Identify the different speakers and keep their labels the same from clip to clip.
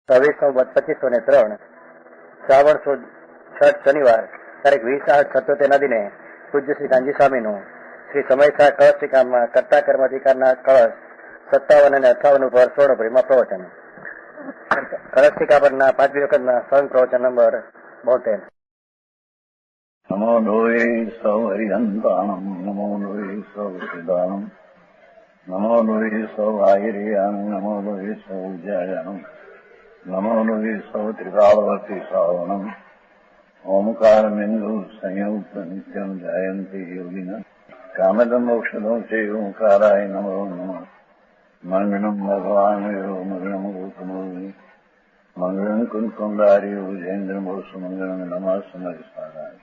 Speaker 1: 24/2503 શ્રાવણ સુદ છઠ શનિવાર તારીખ 20/8/77 દિને પૂજ્ય શ્રી કાનજી સ્વામીનું શ્રી સમયસા કળશ ટીકામાં કર્તા કર્માધિકારના કળશ 57 અને 58 ઉપર સ્વર્ણપુરીમાં પ્રવચન. કળશ ટીકા પરના 5મી વખતના સ્વયં પ્રવચન નંબર 72.
Speaker 2: નમો લોહે સૌ હરિહંતાણમ નમો લોહે સૌ સિદ્ધાણમ નમો લોહે સૌ આહિર્યાન નમો લોહે સૌ જયાનમ નમો લોહે સૌ ત્રિકાળવર્તી શ્રાવણમ ઓમકાર બિંદુ સંયુક્ત નિત્યમ જાયંતી યોગિના કામદમ મોક્ષદો છે ઓંકારાય નમો નમઃ. મંગળમ ભગવાન મંગળમ ગૌતમોની મંગળમ કુંકુંડાર્યો જૈન્દ્રમોષ મંગળમ નમઃ સમયસારાય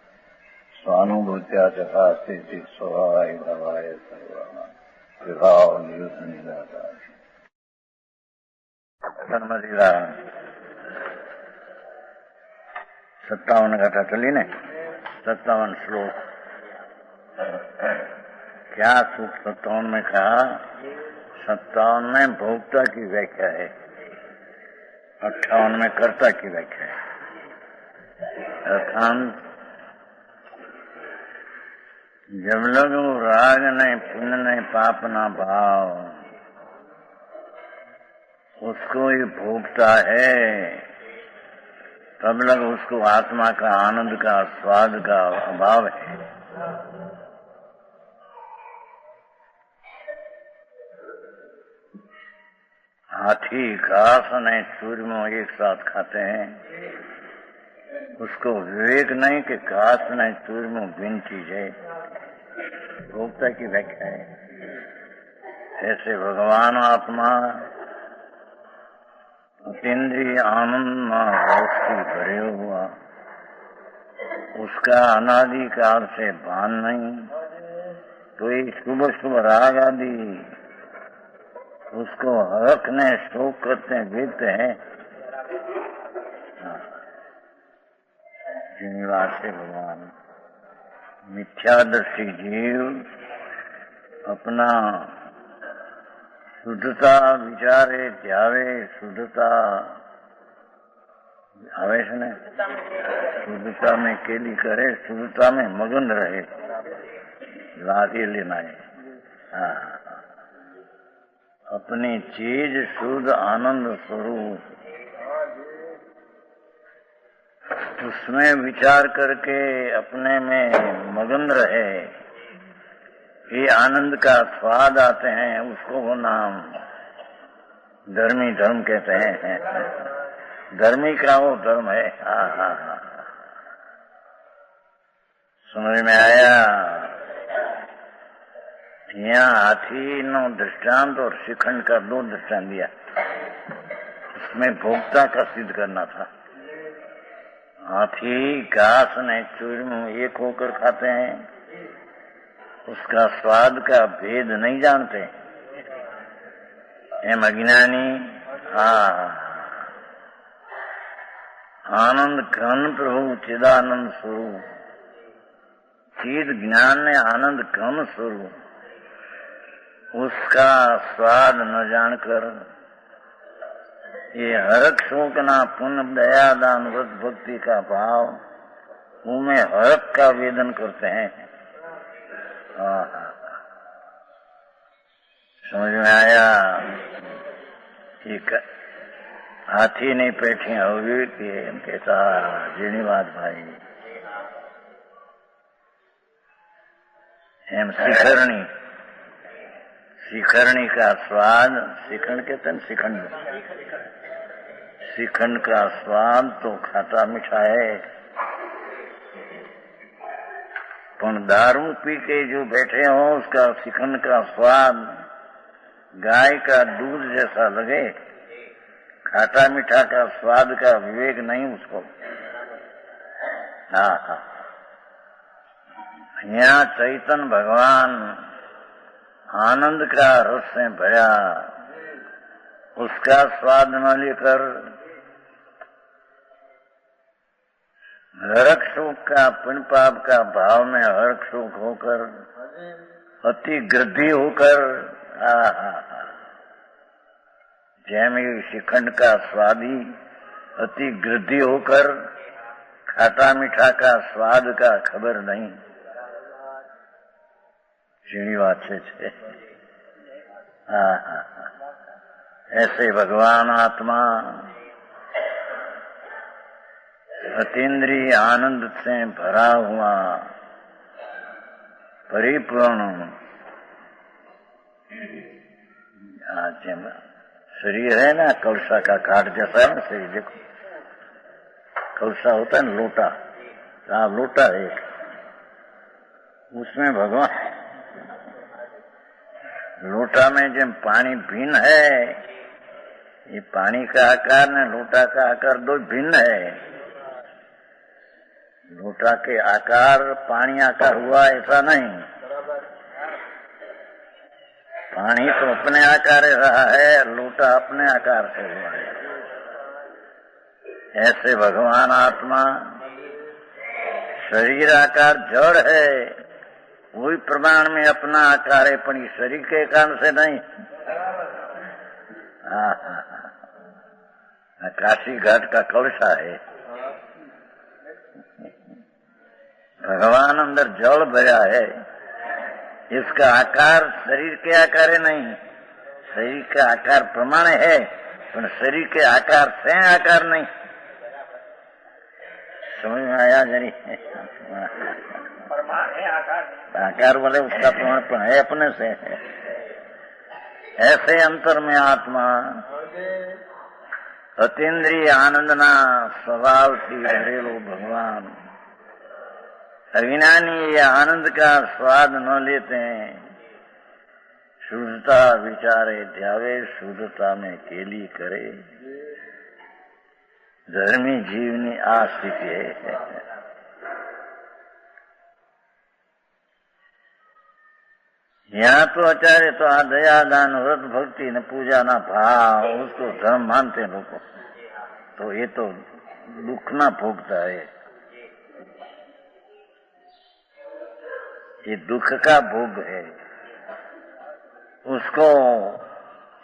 Speaker 2: સ્વાનુભૂત્યા ચકાસ્તે સ્વભાવાય ભવાય સર્વા વિભાવ નિયુત નિરાકાર. 57 गाथा चली ने 57 श्लोक. क्या सूख 57 में कहा? 57 में भोक्ता की व्याख्या है, 58 में कर्ता की व्याख्या है. अर्थात जब लोग राग नहीं पुण्य नहीं पाप ना भाव उसको ही भोगता है, तब लग उसको आत्मा का आनंद का स्वाद का अभाव है. हाथी घास और चूरमो एक साथ खाते हैं, उसको विवेक नहीं कि घास नहीं चूरमो भिन्न चीज है. भोक्ता की व्याख्या है. ऐसे भगवान आत्मा अतीन्द्रिय आनंद में रोशनी भरे हुआ, उसका अनादिकाल से भान नहीं. तो ये शुभ शुभ राग आदि उसको हरखने शोक करते वीरते हैं. जिनवास से भगवान मिथ्यादर्शी जीव अपना शुद्धता विचारे ध्यावे, शुद्धता आवे છે ને, शुद्धता में केली करे, शुद्धता में मगन रहे, लागे लेना है. हाँ, अपनी चीज शुद्ध आनंद स्वरूप उसमें विचार करके अपने में मगन रहे. ये आनंद का स्वाद आते हैं, उसको वो नाम धर्मी धर्म कहते हैं. धर्मी का वो धर्म है. हाँ हाँ हाँ, समझ में आया? यहाँ हाथी नो दृष्टांत और शिखंड का 2 दृष्टांत दिया. उसमें भोक्ता का सिद्ध करना था. हाथी घास ने चूरमो एक होकर खाते हैं, उसका स्वाद का भेद नहीं जानते. एम अज्ञानी आनंद घन प्रभु चिदानंद स्वरूप, चिद ज्ञान ने आनंद घन स्वरूप, उसका स्वाद न जानकर ये हरक शोकना पुण्य दया दान व्रत भक्ति का भाव उनमें हरक का वेदन करते हैं. समझ में आया? एक हाथी नहीं बैठे होगी कि हम कहता जेनी बात भाई. एम शिखरणी, शिखरणी का स्वाद, शिखंड कहते हैं, शिखंड शिखंड का स्वाद तो खट्टा मीठा है, पर दारू पी के जो बैठे हो उसका शिखंड का स्वाद गाय का दूध जैसा लगे. खट्टा मीठा का स्वाद का विवेक नहीं उसको. हाँ हाँ, यहाँ चैतन्य भगवान आनंद का रस से भरा, उसका स्वाद न लेकर हरक शोक का पुण्य पाप का भाव में हरक शोक होकर अति गृद्धि होकर जैमे शिखंड का स्वादी अति गृद्धि होकर खाटा मीठा का स्वाद का खबर नहीं। झीणी बात है। हाँ, ऐसे भगवान आत्मा अतीन्द्रिय आनंद से भरा हुआ परिपूर्ण शरीर है ना, कलसा का काट जैसा है ना शरीर। देखो कलसा होता है ना, लोटा, लोटा है एक, उसमें भगवान, लोटा में जब पानी भिन्न है, ये पानी का आकार न लोटा का आकार दो भिन्न है। लोटा के आकार पानी आकार हुआ ऐसा नहीं, पानी तो अपने आकार रहा है, लोटा अपने आकार से हुआ है। ऐसे भगवान आत्मा शरीर आकार जड़ है, वही प्रमाण में अपना आकार है, पर शरीर के कारण से नहीं। काशी घाट का कलसा है, भगवान अंदर जल भरा है, इसका आकार शरीर के आकार है नहीं, शरीर का आकार प्रमाण है, पर शरीर के आकार से आकार नहीं। समझ में आया जरी? आकार बोले उसका प्रमाण है, अपने से है। ऐसे अंतर में आत्मा अतीन्द्रिय आनंदना स्वभाव थी भरेलो भगवान। अज्ञानी ये आनंद का स्वाद न लेते हैं, शुद्धता विचारे ध्यावे, शुद्धता में केली करे, धर्मी जीवनी आ स्थिति है। यहाँ तो आचार्य तो आ दया दान व्रत भक्ति न पूजा न भाव, उसको धर्म मानते लोग, तो ये तो दुख ना भोगता है, ये दुख का भोग है। उसको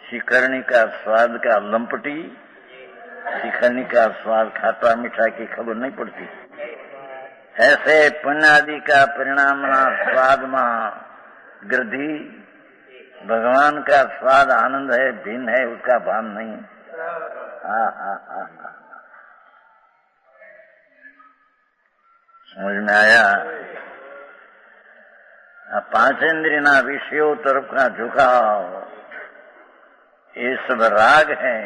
Speaker 2: शिकरणी का स्वाद का लंपटी, शिकरणी का स्वाद खाटा मीठा की खबर नहीं पड़ती। ऐसे पुण्य आदि का परिणाम स्वाद में वृद्धि, भगवान का स्वाद आनंद है, भिन्न है, उसका भान नहीं। समझ में आया? पांच इंद्रिय ना विषयों तरफ का झुकाव, ये सब राग है।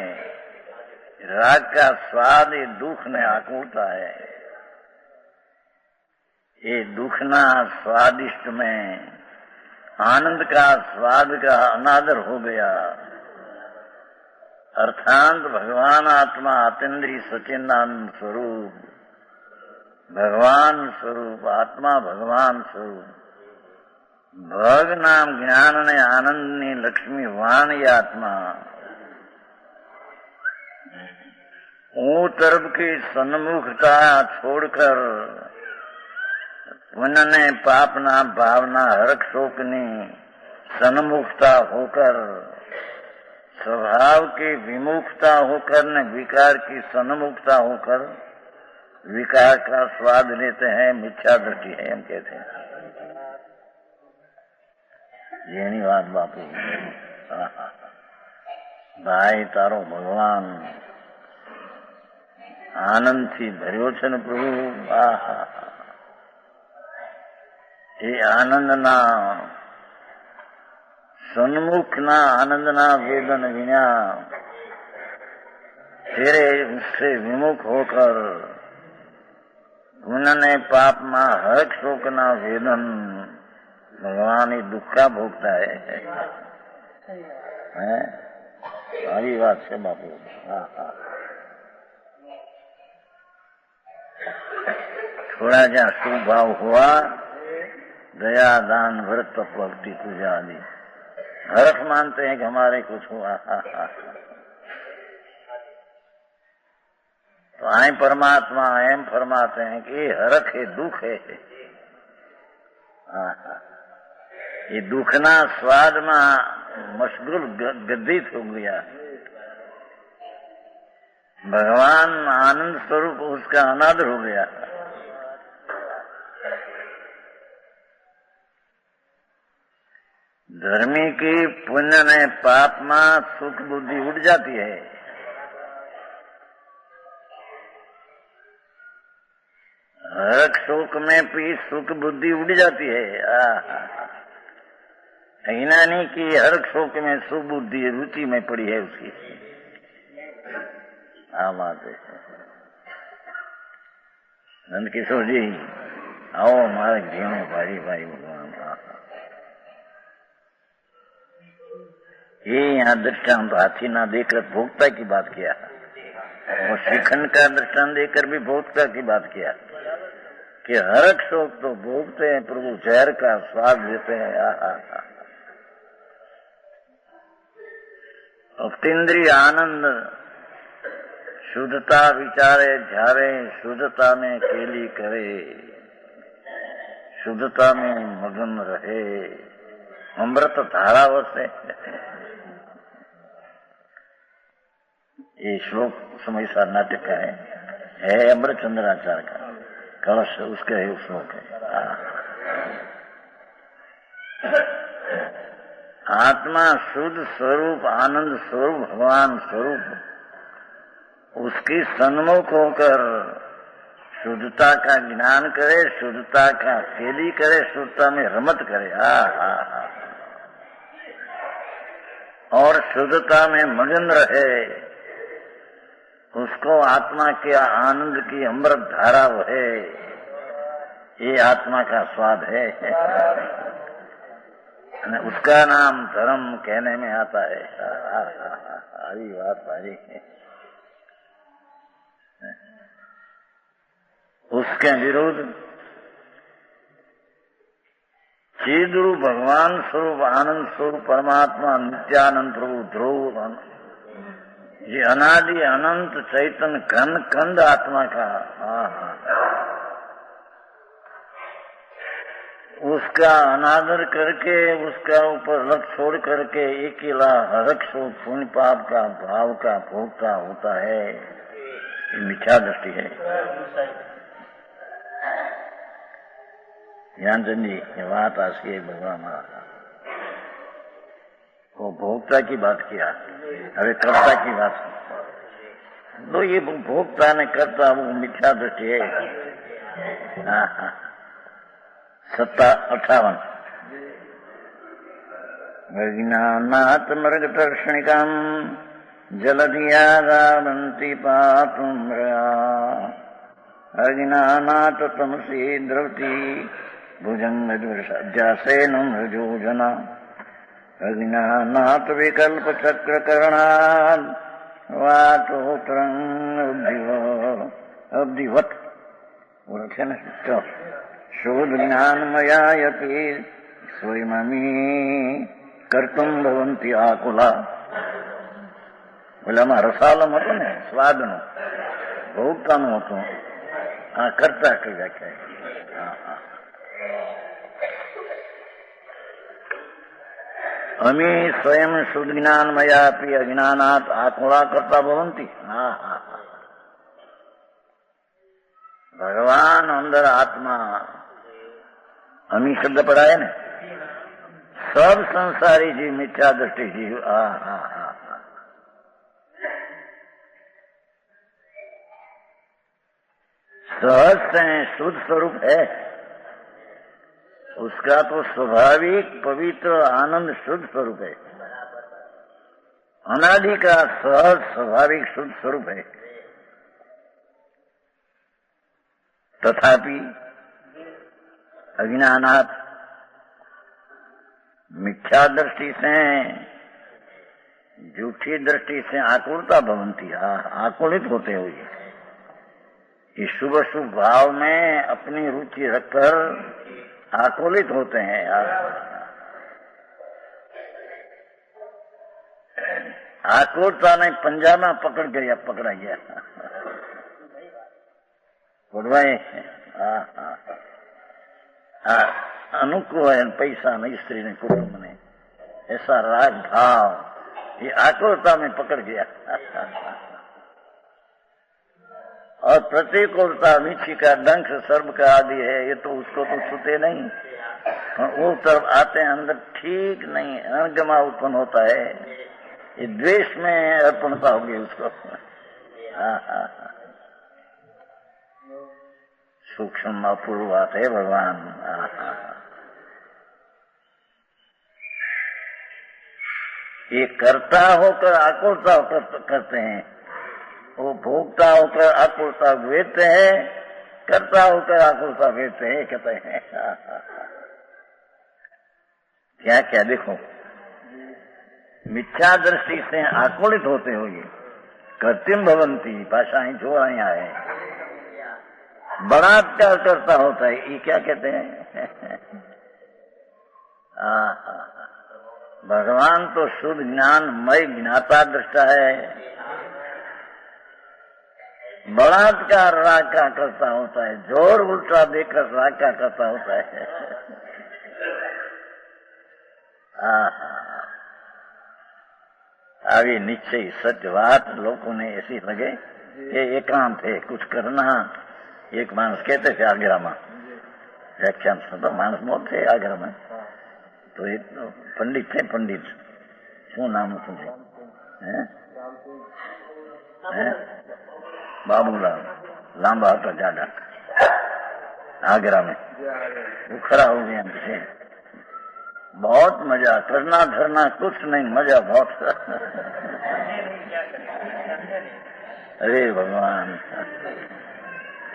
Speaker 2: राग का स्वाद ये दुख में आकुलता है, ये दुख ना स्वादिष्ट में आनंद का स्वाद का अनादर हो गया। अर्थात भगवान आत्मा अतीन्द्रिय सच्चिदानंद स्वरूप, भगवान स्वरूप आत्मा, भगवान स्वरूप भग नाम ज्ञान ने आनंद ने लक्ष्मी वाणी आत्मा, वो तरफ की सन्मुखता छोड़कर पुण्य ने पाप ना भावना हरक शोकनी सन्मुखता होकर, स्वभाव की विमुखता होकर न विकार की सन्मुखता होकर विकार का स्वाद लेते हैं। मिथ्या दृष्टि है हम कहते हैं। જેની વાત બાપુ ભાઈ તારો ભગવાન આનંદ થી ભર્યો છે ને પ્રભુ, એ આનંદના સન્મુખના આનંદના વેદન વિના तेरे से विमुख होकर पुण्य पाप में हर्ष शोकना वेदन भगवान ही दुख का भोगता है। सारी बात है बापू। थोड़ा जहाँ शुभ भाव हुआ, दया दान व्रत भक्ति पूजा आदि हर्ष मानते हैं कि हमारे कुछ हुआ। तो आए परमात्मा एम फरमाते हैं कि ये हरख है, दुख है। ये दुखना स्वाद में मशगूल गद्दित हो गया। भगवान आनंद स्वरूप उसका अनादर हो गया। धर्मी की पुण्य ने पाप में सुख बुद्धि उड़ जाती है। हरक शोक में भी सुख बुद्धि उड़ जाती है। ऐना नहीं कि हरक शोक में सुख बुद्धि रुचि में पड़ी है उसकी। बात है। नंद किशोर जी आओ हमारे घेणो भाई भाई भगवान। ये यहाँ दृष्टांत हाथी ना देकर भोक्ता की बात किया और श्रीखंड का दृष्टांत देकर भी भोक्ता की बात किया कि हरक शोक तो भोगते हैं, प्रभु जहर का स्वाद देते हैं। भक्तिन्द्रिय आनंद शुद्धता विचारे झारे, शुद्धता में केली करे, शुद्धता में मगन रहे, अमृत धारा वर्षे। ये श्लोक समय सार नाटक का है अमृत चंद्राचार्य का कलश, उसका है श्लोक है। आत्मा शुद्ध स्वरूप आनंद स्वरूप भगवान स्वरूप उसकी सन्मुख होकर शुद्धता का ज्ञान करे, शुद्धता का खेली करे, शुद्धता में रमत करे। और शुद्धता में मगन रहे, उसको आत्मा के आनंद की अमृत धारा है। ये आत्मा का स्वाद है। उसका नाम धर्म कहने में आता है। हरी बात भारी। उसके विरुद्ध चिद्रूप भगवान स्वरूप आनंद स्वरूप परमात्मा नित्यानंद प्रभु ध्रुव, ये अनादि अनंत चैतन्य घन खंड आत्मा का उसका अनादर करके उसका ऊपर लक्ष्य छोड़ करके अकेला हरक शोक पुण्य पाप का भाव का भोगता होता है। ये मिथ्या दृष्टि है। ज्ञानचंद जी ये बात आज की भगवान वो भोक्ता की बात किया, अरे कर्ता की बात। तो ये भोक्ता ने कर्ता वो मिथ्या दृष्टि है। 58 अज्ञानात् मृगतर्षणिकम् जलधिया गावन्ति पातुं मृगा अज्ञानात् तमसी द्रवति भुजङ्गध्यासेन मृजोजना अज्ञानात् विकल्प चक्र करणात् वातोत्रं अब्धिवत् शोध ज्ञानमया यति स्वयममी कर्तुं भवन्ति आकुला। बोले आમાં રસાલમ હતો ને સ્વાદનો ભોગતાનું હતું, આ કરતા કઈ વ્યાખ્યા। अमी स्वयं शुद्ध ज्ञान मया अपि अज्ञानात् आकुला करता भवन्ति। भगवान अंदर आत्मा अमी शब्द पड़ा है ना, सब संसारी जी मिथ्या दृष्टि जीव सहज से शुद्ध स्वरूप है। उसका तो स्वाभाविक पवित्र आनंद शुद्ध स्वरूप है, अनादि का सहज स्वाभाविक शुद्ध स्वरूप है। तथापि अज्ञानात् मिथ्या दृष्टि से झूठी दृष्टि से आकुलता भवंती, आकुलित होते हुए इस शुभ शुभ भाव में अपनी रुचि रखकर आकुलित होते हैं। आकुलता ने पंजा में पकड़ा गया भाई। अनुकूल पैसा नहीं, स्त्री ने कुटुंब ने ऐसा राग भाव ये आकुलता में पकड़ गया। और प्रतिकूलता मीठी का डंक सर्व का आदि है, ये तो उसको तो छूते नहीं, वो तरफ आते हैं अंदर ठीक नहीं, अणगमा उत्पन्न होता है, ये द्वेष में अर्पणता होगी उसको। सूक्ष्म अपूर्व बात है भगवान। ये कर्ता होकर आकुलता करते हैं, वो भोगता होकर आकुलता वेचते हैं, कर्ता होकर आकुलता वेचते हैं, कहते हैं। क्या क्या देखो, मिथ्या दृष्टि से आकुलित होते हो, ये कृत्रिम भवंती भाषाएं जो आया है, बलात्कार करता होता है, ये क्या कहते हैं? भगवान तो शुद्ध ज्ञानमय ज्ञाता दृष्टा है, बलात्कार राग का करता होता है, जोर उल्टा देकर राग का करता होता है। आगे निश्चय सत्य बात लोगों ने ऐसी लगे ये एकांत है, कुछ करना। एक मानस कहते थे आगरा में व्याख्यान सुनता, मानस बहुत थे आगरा में, तो एक पंडित थे, पंडित शू नाम समझे बाबूलाल लांबा था ज्यादा, आगरा में वो खड़ा हो गया पीछे, बहुत मजा, करना धरना कुछ नहीं, मजा बहुत। अरे भगवान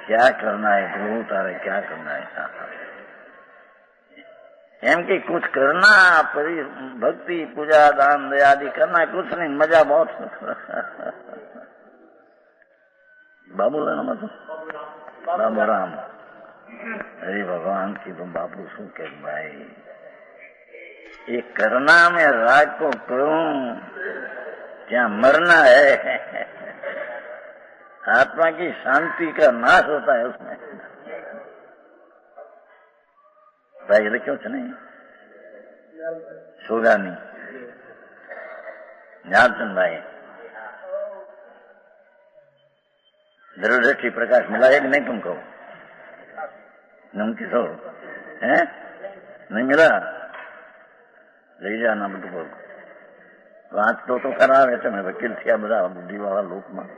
Speaker 2: क्या करना है प्रभु तारे, क्या करना है? एम कि कुछ करना, भक्ति पूजा दान दयादि करना, कुछ नहीं, मजा बहुत। बाबूलाल बाबू राम, अरे भगवान की तुम बापू शू कह भाई, ये करना में राग को करूं, क्या मरना है? आत्मा की शांति का नाश होता है उसमें। भाई क्यों नहीं सोगानी ज्ञानचंद भाई दृष्टि प्रकाश मिला है कि नहीं तुमको? किशोर है नहीं मिला? ले जाना બધું બોલ વાંચતો તો કરાવે છે ને, વકીલ થયા બધા બુદ્ધિવાળા લોકમાં,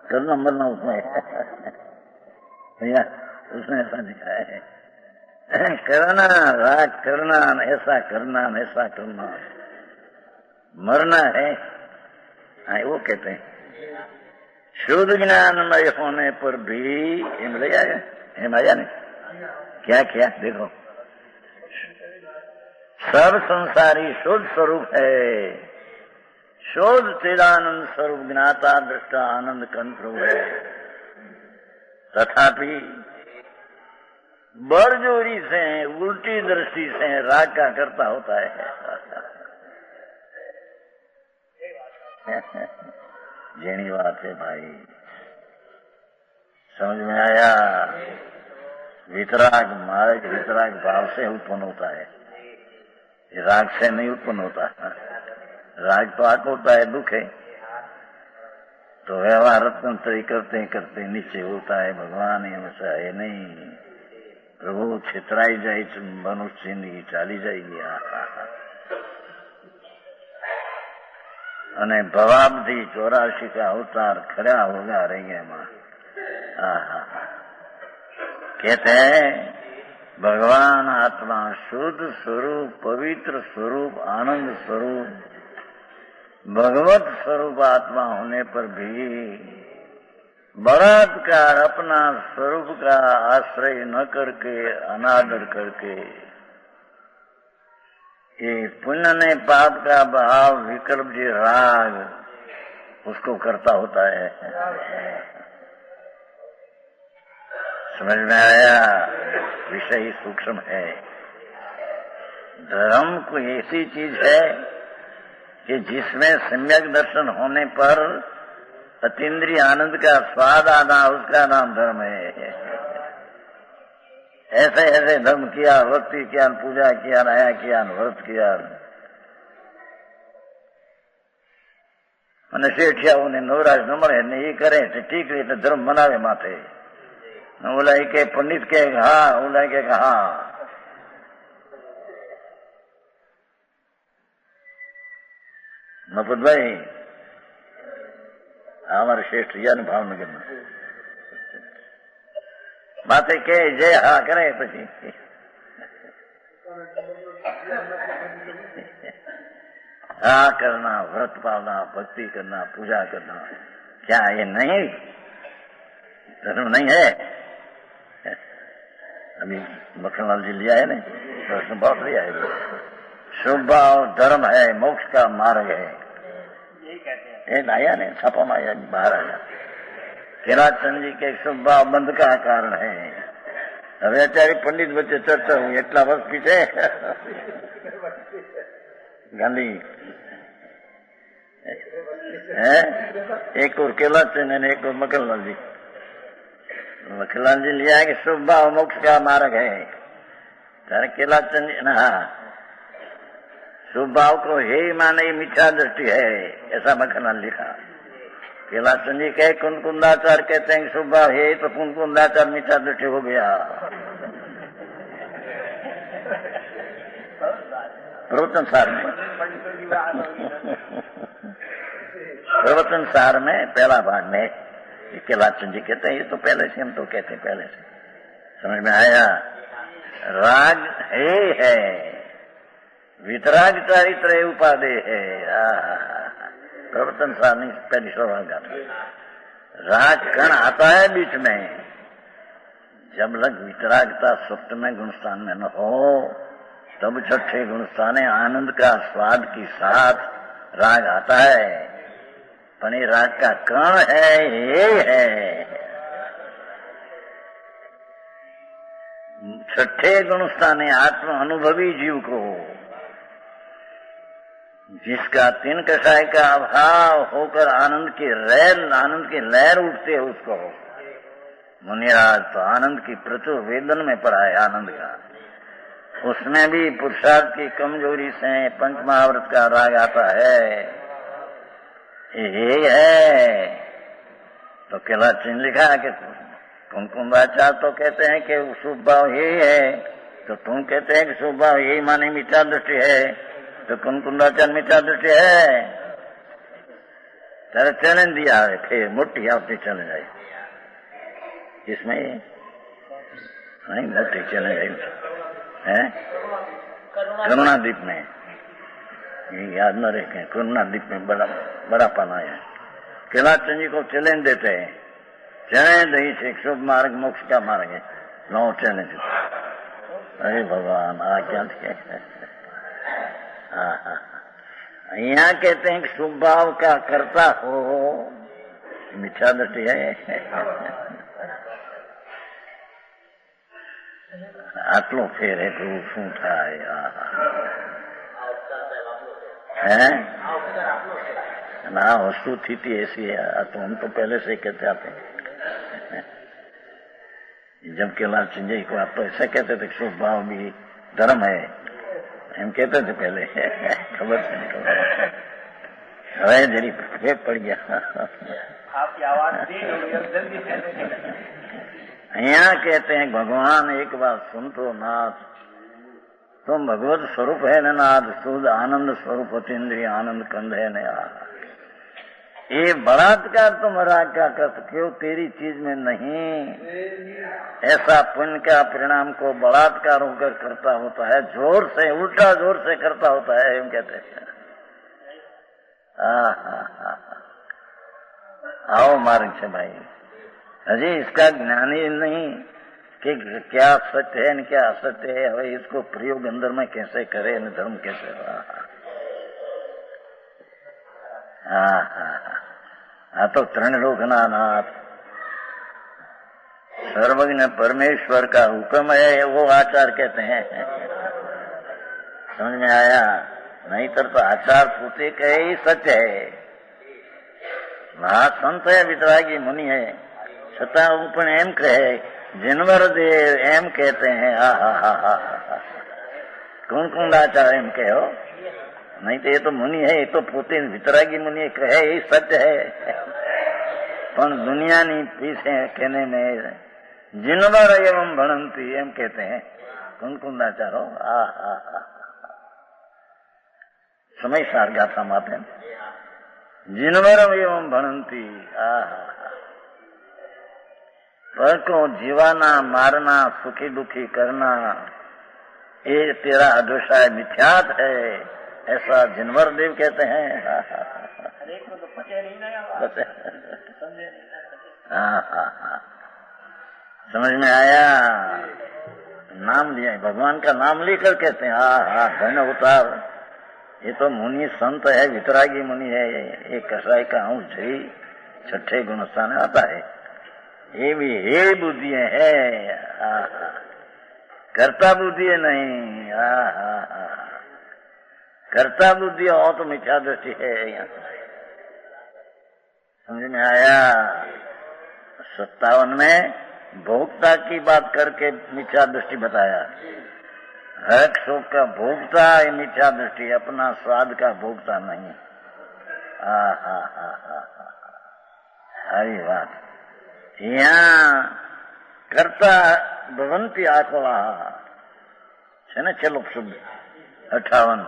Speaker 2: करना मरना उसमें भैया उसने ऐसा दिखाया है, करना राग करना, ऐसा करना ऐसा करना, मरना है। हाँ वो कहते हैं शुद्ध ज्ञानमय होने पर भी हिमाया ने क्या किया देखो, सब संसारी शुद्ध स्वरूप है, शुद्ध चिदानंद स्वरूप ज्ञाता दृष्टा आनंद कंट्रो है, तथापि बरजोरी से उल्टी दृष्टि से राग का करता होता है। जेनी बात है भाई, समझ में आया? वितराग मार्ग वितराग भाव से उत्पन्न होता है, राग से नहीं उत्पन्न होता। राग तो आक होता है, दुख है, तो व्यवहार रत्नतरी करते करते नीचे होता है। भगवान ऐसा है नहीं, प्रभु छितराई जाए मनुष्य जिंदगी चाली जाएगी। અને ભવાબ્ધી 84 का अवतार खड़ा होगा रहेंगे माँ। कहते हैं भगवान आत्मा शुद्ध स्वरूप, पवित्र स्वरूप, आनंद स्वरूप, भगवत स्वरूप आत्मा होने पर भी बलात्कार अपना स्वरूप का आश्रय न करके, अनादर करके, ये पुण्य ने पाप का भाव विकल्प जी राग उसको करता होता है। समझ में आया? विषय सूक्ष्म है। धर्म कोई ऐसी चीज है कि जिसमें सम्यक दर्शन होने पर अतीन्द्रिय आनंद का स्वाद आना, उसका नाम धर्म है। ऐसे ऐसे धर्म किया, भक्ति किया, पूजा किया, नया किया, व्रत किया, અને શેઠિયાઓને નવરાજ ન મળે ને એ કરે ઠીક રીતે ધર્મ મનાવે માથે. ઓલા કે પંડિત કે હા, ઓલા કે હા. મફતભાઈ અમારે શ્રેષ્ઠ યાર ભાવનગર માથે કે જય હા કરે પછી हाँ करना, व्रत पालना, भक्ति करना, पूजा करना, क्या ये नहीं धर्म नहीं है? अभी मक्खनलाल जी लिया है ना, प्रश्न बहुत लिया है. शुभ भाव धर्म है, मोक्ष का मार्ग है. ये आया ने छापा में आया, बाहर आया. केराचंद जी के शुभ भाव बंध का कारण है. હવે અત્યારે પંડિત વચ્ચે ચર્ચા હું એટલા વર્ષ પીછે ગાંધી एक और केलाचंद ने एक और मक्खनलाल जी. मक्खनलाल जी लिया कि शुभ भाव मोक्ष का मार्ग है. ત્યારે केलाचंद जी हाँ शुभ भाव को हे माने मिथ्या दृष्टि है, ऐसा मक्खनलाल लिखा. केलाचंद जी कहे कुंकुंदाचार कहते हैं शुभ भाव है तो कुंकुंदाचार मिथ्या दृष्टि हो गया. प्रवचन सार में प्रवचन सार में पहला भाग में केलाचंद जी कहते हैं ये तो पहले से हम तो कहते हैं पहले से समझ में आया. राग है वितराग चारित्र उपाधि है. प्रवचन सार नहीं पहली सवाल का राग कण आता है बीच में. जब लग वितरागता सप्त में गुणस्थान में न हो तब छठे गुणस्थान आनंद का स्वाद के साथ राग आता है. पण ये राग का कण है ये है. छठे गुणस्थान आत्म अनुभवी जीव को जिसका तीन कषाय का अभाव होकर आनंद की लहर उठती है उसको मुनिराज तो आनंद की प्रचुर वेदन में पड़ा है. आनंद का उसमें भी पुरुषार्थ की कमजोरी से पंच महाव्रत का राग आता है. ये है तो केलाचंद लिखा कि कुमकुंदाचार तो कहते हैं कि शुभ भाव यही है तो तुम कहते हैं कि शुभ भाव यही माने मिथ्या दृष्टि है तो कुमकुंदाचार मिथ्या दृष्टि है. तेरे चैलेंज दिया है फिर मोटी आपने चले जाए इसमें नहीं मोटी चले जाए है करुणाद्वीप में ये याद न रखें. करुणाद्वीप में बड़ा पाना है. केलाचंद जी को चैलेंज देते हैं चैलेंज दही से शुभ मार्ग मोक्ष का मार्ग है. No challenge. अरे भगवान आ क्या यहाँ कहते हैं कि शुभ भाव का करता हो मिथ्या दृष्टि है. આટલો ફેર હે પ્રભુ શું થાય है ना वस्तु थी ऐसी है. तो हम तो पहले से कहते आते जब केलाचंद जी को आप तो ऐसा कहते थे शुभ भाव भी धर्म है हम कहते थे पहले खबर से जरी फेंक पड़ गया.
Speaker 3: आपकी आवाज
Speaker 2: यहाँ कहते हैं भगवान एक बार सुन तो नाथ तुम भगवत स्वरूप है न नाथ शुद्ध आनंद स्वरूप अतीन्द्रिय आनंद कंद है न. ये बलात्कार तुम राग का कर क्यों तेरी चीज में नहीं. ऐसा पुण्य का परिणाम को बलात्कार होकर करता होता है जोर से उल्टा जोर से करता होता है हम कहते हैं. आओ मार्ग से भाई अजी इसका ज्ञान ही नहीं कि क्या सत्य है न क्या असत्य है. હવે इसको प्रयोग अंदर में कैसे करे न धर्म कैसे. हाँ तो तृण लोकना नाथ सर्वज्ञ परमेश्वर का हुक्म है वो आचार कहते हैं. समझ में आया. नहीं तो आचार पूते कहे ही सत्य है. महासंत है वितरागी मुनि है छता पण एम कहे जनवर देव एम कहते हैं. कुंकुंदाचार एम कहो नहीं तो ये तो मुनि है, ये तो पोते वितरागी मुनि कहे ये सत्य है, पर दुनिया नहीं पीछे कहने में जिनवर एवं भणंती एम कहते हैं कुंकुंदाचारो। समय सार गाथा माते जिनवर एवं भणंती। पर को जीवाना मारना सुखी दुखी करना ये तेरा अदृश्य मिथ्यात है, ऐसा जिनवर देव कहते हैं।
Speaker 3: तो पचे नहीं
Speaker 2: समझ में आया। नाम लिया भगवान का नाम लेकर कहते हैं धन अवतार। ये तो मुनि संत है, वितरागी मुनि है, ये कसाई का अंश झरी छठे गुणस्थान आता है। ये भी हे बुद्धि है, कर्ता बुद्धि नहीं। कर्ता बुद्धि हो तो मिथ्या दृष्टि है। यहाँ समझ में आया। 57 में भोक्ता की बात करके मिथ्या दृष्टि बताया। हर सुख का भोक्ता है मिथ्या दृष्टि, अपना स्वाद का भोक्ता नहीं। हरी बात। यहाँ करता भवंती आत्मा है ना। चलो शुभ 58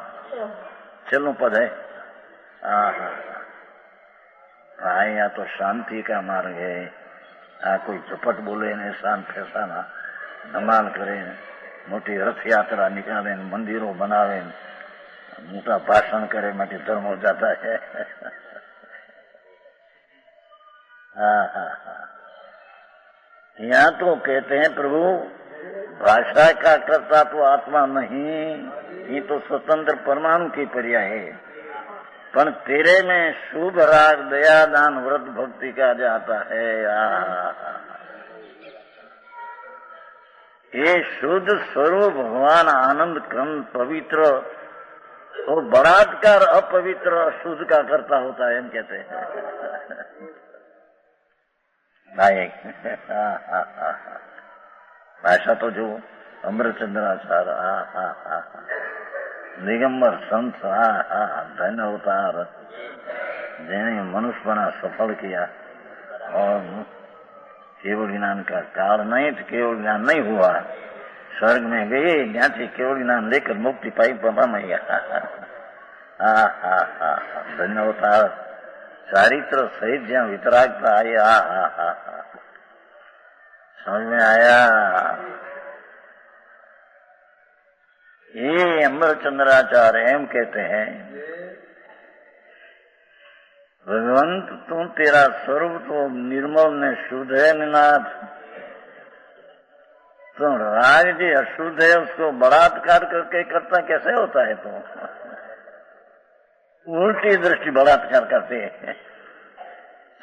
Speaker 2: चलो पद है। भाई या तो शांति का मार्ग है, कोई झपट बोले ने शांत फैसाना धमाल करे, मोटी रथ यात्रा निकाले, मंदिरों बनावे, मोटा भाषण करे, माटी धर्म हो जाता है। यहाँ तो कहते हैं प्रभु भाषा का कर्ता तो आत्मा नहीं, ये तो स्वतंत्र परमाणु की पर्याय है। पर तेरे में शुभ राग दया दान व्रत भक्ति का जाता है। ये शुद्ध स्वरूप भगवान आनंद क्रम पवित्र तो बलात्कार अपवित्र अशुद्ध का करता होता है, हम कहते हैं। भाषा तो जो अमृतचंद्राचार्य दिगंबर संत धन्य अवतार जिन्हें मनुष्यपना सफल किया और केवल ज्ञान का काल नहीं तो केवल ज्ञान नहीं हुआ, स्वर्ग में गए यहाँ से केवल ज्ञान लेकर मुक्ति पाई बाबा मैया। धन्य अवतार चारित्र सहित जहाँ वितरागता आई। समझ में आया। ये अमरचंद्राचार्य एम कहते हैं भगवंत तू तेरा स्वरूप तो निर्मल ने शुद्ध है निनाथ, तो राग जी अशुद्ध है उसको बलात्कार करके करता कैसे होता है? तो उल्टी दृष्टि बलात्कार करते हैं।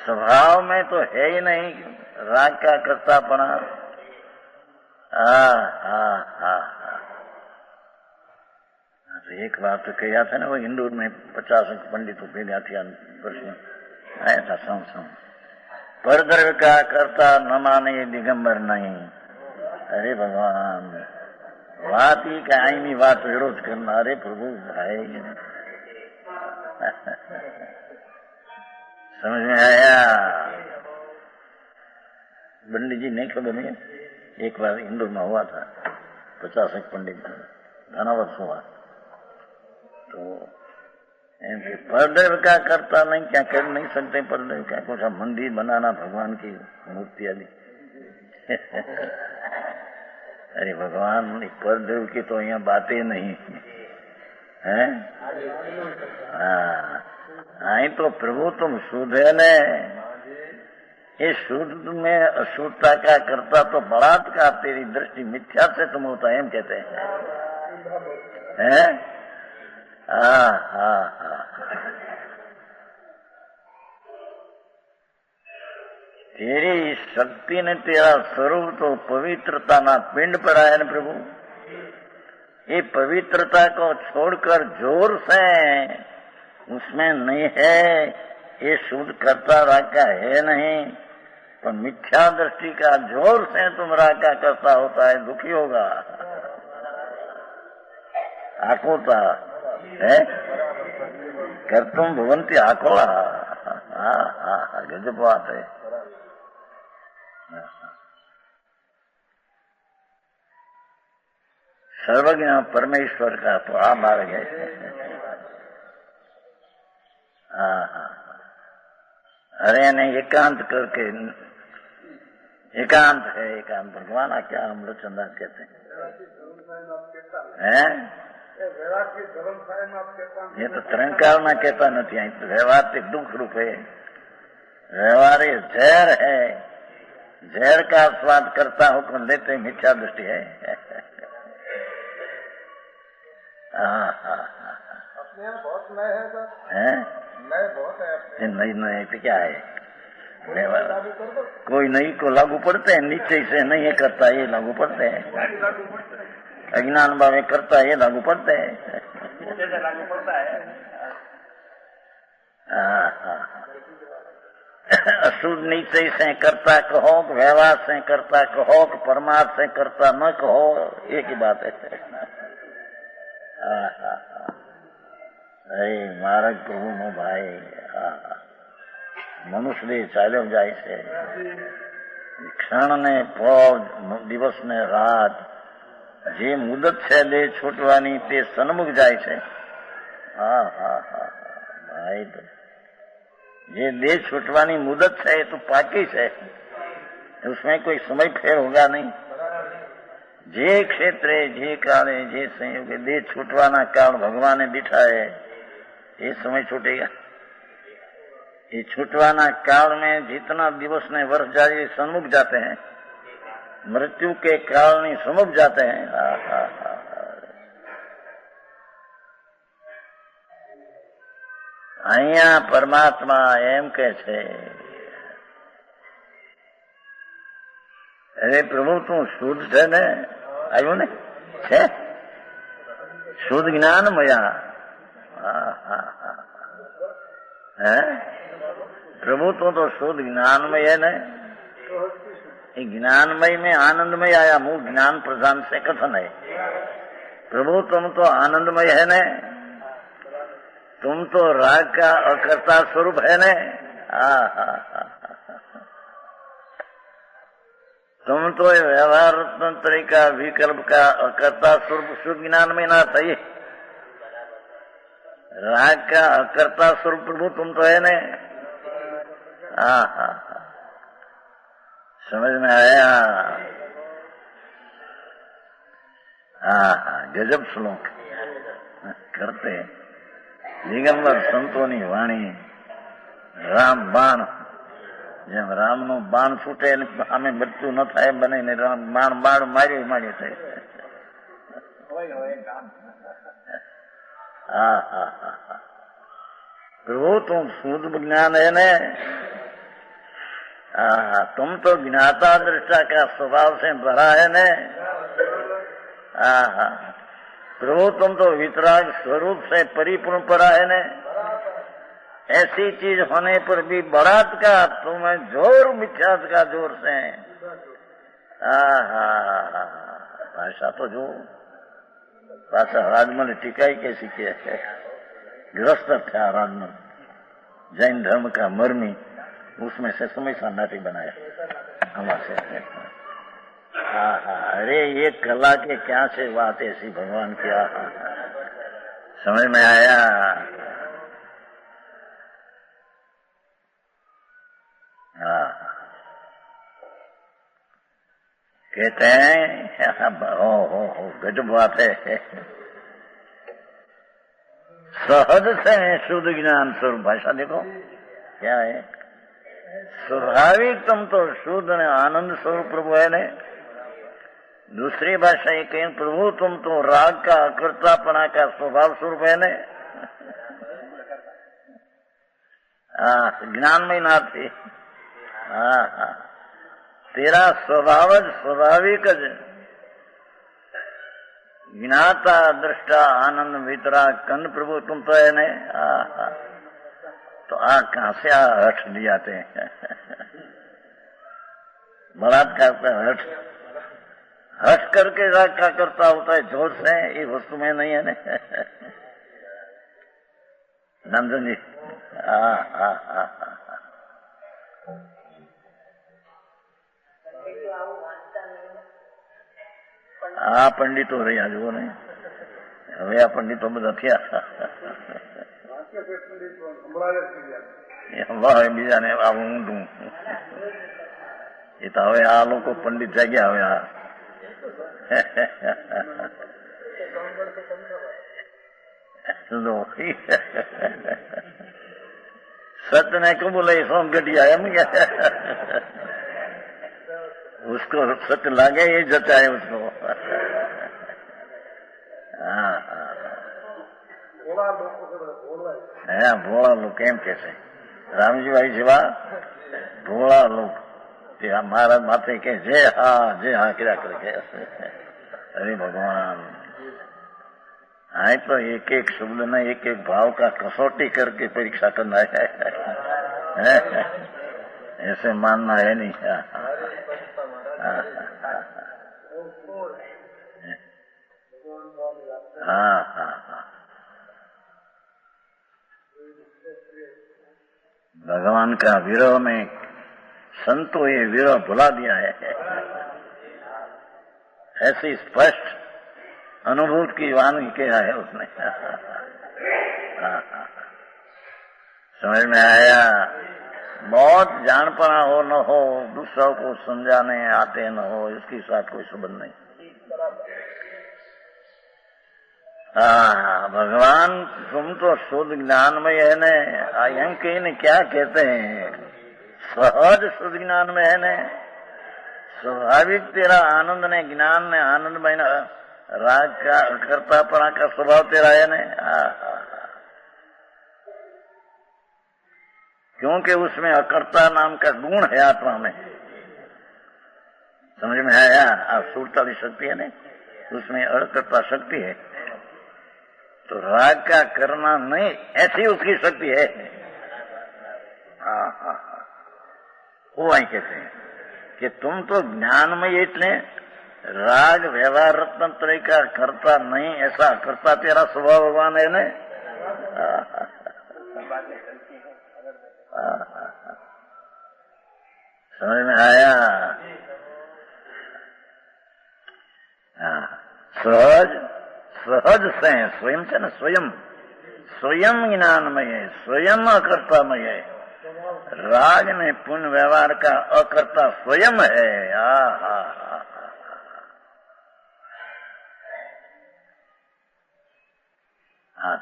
Speaker 2: स्वभाव में तो है ही नहीं राग का कर्तापना। एक बार तो कहा था ना, वो इंदौर में 50 पंडितों भेगा थी वर्ष में आया था संग परद्रव्य का कर्ता न माने दिगंबर नहीं। अरे भगवान बात ही कायमी बात विरोध करना। अरे प्रभु भाई समझ में आया। पंडित जी नहीं खबर नहीं, एक बार इंदौर में हुआ था 50 पंडित घना वर्ष हुआ, तो परदेव का करता नहीं, क्या कर नहीं सकते परदेव का? कुछ मंदिर बनाना भगवान की मूर्ति आदि। अरे भगवान परदेव की तो यहाँ बातें नहीं है। हाँ तो प्रभु तुम शुद्ध है ने, ये शुद्ध में अशुद्धता का करता तो बलात्कार तेरी दृष्टि मिथ्या से तुम होता है, हम कहते हैं। तेरी शक्ति ने तेरा स्वरूप तो पवित्रता ना पिंड पर आया न प्रभु। ये पवित्रता को छोड़कर जोर से उसमें नहीं है, ये शुद्ध करता राग का है नहीं, तो मिथ्या दृष्टि का जोर से तुम राग का करता होता है, दुखी होगा, आकोता है। कर्तुम भवंती आकोला। गजब बात है। सर्वज्ञ परमेश्वर का तो आ मार्ग है। अरे नहीं, एकांत करके, एकांत है, एकांत भगवान आ क्या हम लोग चंदा कहते हैं। ये तो तरंकार में कहता नहीं, तो व्यवहार दुख रूप है। व्यवहार जहर है, जहर का स्वाद करता हो कौन लेते मिथ्या दृष्टि है।
Speaker 3: अपने यहाँ बहुत नए है सर, नए बहुत है।
Speaker 2: नई नए तो क्या है, कोई नई को लागू पड़ते हैं, नीचे से नहीं करता ये लागू पड़ते हैं, अज्ञान भाव करता है ये लागू पड़ते हैं।
Speaker 3: लागू पड़ता है।
Speaker 2: अशुद्ध नीचे से करता कहो, व्यवहार से करता कहो, परमार्थ से करता न कहो, एक ही बात है। मार्ग प्रभु नो भाई मनुष्य चाल्यो जाय छे, क्षण ने पौ दिवस ने रात, जे मुदत छे दे छूटवानी ते सन्मुख जाय छे। भाई ये दे छूटवानी मुदत है तो पाकी है, उसमें कोई समय फेर होगा नहीं। जे क्षेत्रे जे काले जे संयोग दे छूटवाना काल भगवान ने बिठा है, ये समय छूटेगा। ये छूटवाना काल में जितना दिवस ने वर्ष जाए सन्मुख जाते हैं, मृत्यु के काल ने सन्मुख जाते हैं। અહીંયા પરમાત્મા એમ કે છે, અરે પ્રભુ તું શુદ્ધ છે ને, આવ્યું ને છે શુદ્ધ જ્ઞાનમયા। હે प्रभु तो शुद्ध ज्ञानमय है न, ज्ञानमय में आनंदमय आया, मुंह ज्ञान प्रधान से कथन है। प्रभु तुम तो आनंदमय है न, तुम तो राग का अकर्ता स्वरूप है न। तुम तो व्यवहार तंत्र का विकल्प का अकर्ता स्वरूप शुद्ध ज्ञान में ना था। ये राग का अकर्ता स्वरूप प्रभु तुम तो है न। समझ में आया। गजब श्लोक करते दिगंबर संतोनी वाणी। राम बाण જેમ રામનું બાણ છૂટે આમે મૃત્યુ ન થાય બને ને બાણ બાણ માર્યું માર્યું થાય। प्रभु तुम शुद्ध ज्ञान है ने। तुम तो ज्ञाता दृष्टा का स्वभाव से भरा है ने। प्रभु तुम तो वितराग स्वरूप से परिपूर्ण पड़ा है ने। ऐसी चीज होने पर भी बलात्कार तुम्हें जोर मिथ्यात का जोर से। भाषा तो जो पासा राजमल टिकाई कैसी की है। ग्रस्त था राजमल, जैन धर्म का मर्मी, उसमें से समय सन्नाटी बनाया हमारे। अरे ये कला के क्या से बात ऐसी भगवान की। समझ में आया। कहते हैं हो गजब बात है। सहज से शुद्ध ज्ञान स्वरूप। भाषा देखो क्या है। स्वाभाविक तुम तो शुद्ध ने आनंद स्वरूप प्रभु है ने। दूसरी भाषा ये कहें प्रभु तुम तो राग का अकर्तापना का स्वभाव स्वरूप है ने। ज्ञानमय ना थे। तेरा स्वभाव स्वाभाविक ज्ञाता दृष्टा आनंद वितरा कंद प्रभु तुम तो है ने। तो कहां से हठ लिया थे। बलात्कार से हठ करके राग का करता होता है जोर से। ये वस्तु में नहीं है ने। नंदन जी। हाँ हाँ हाँ हाँ हाँ पंडितो રહ્યા જુઓ ને હવે આ પંડિતો બધા થયા બીજાને આવું ઊંધું એ તો હવે આ લોકો પંડિત જાગ્યા હવે આ सच ने क्यों बोला सोम घटिया है क्या उसको सच लगे ये जचाए उसको भोला लोग केम कैसे रामजी भाई जेवा भोला लोग महाराज माथे के जय हाँ क्या करके अरे भगवान हाँ तो एक एक शब्द न एक एक भाव का कसौटी करके परीक्षा करना है ऐसे मानना है नहीं। हाँ हाँ हाँ भगवान का विरह में संतों ये विरह भुला दिया है। ऐसी स्पष्ट अनुभूत की वाणी क्या है उसने। समझ में आया। बहुत जानपना हो न हो दूसरों को समझाने आते न हो इसके साथ कोई संबंध नहीं। भगवान तुम तो शुद्ध ज्ञानमय है ने यम कहीं ने क्या कहते हैं सहज शुद्ध ज्ञान में है ने स्वाभाविक तेरा आनंद ने ज्ञान ने आनंदमय न राग का अकर्तापना का स्वभाव तेरा है ने क्योंकि उसमें अकर्ता नाम का गुण है आत्मा में। समझ में आया। सूरताली शक्ति है ने उसमें अकर्ता शक्ति है तो राग का करना नहीं ऐसी उसकी शक्ति है। वो वही कहते हैं कि तुम तो ज्ञानमय इतने राग व्यवहार रत्न तरीका करता नहीं ऐसा करता तेरा स्वभाव भगवान है ने। समझ में आया। सहज सहज से स्वयं से न स्वयं स्वयं ज्ञानमय है स्वयं अकर्तामय है। राग ने पुण्य व्यवहार का अकर्ता स्वयं है।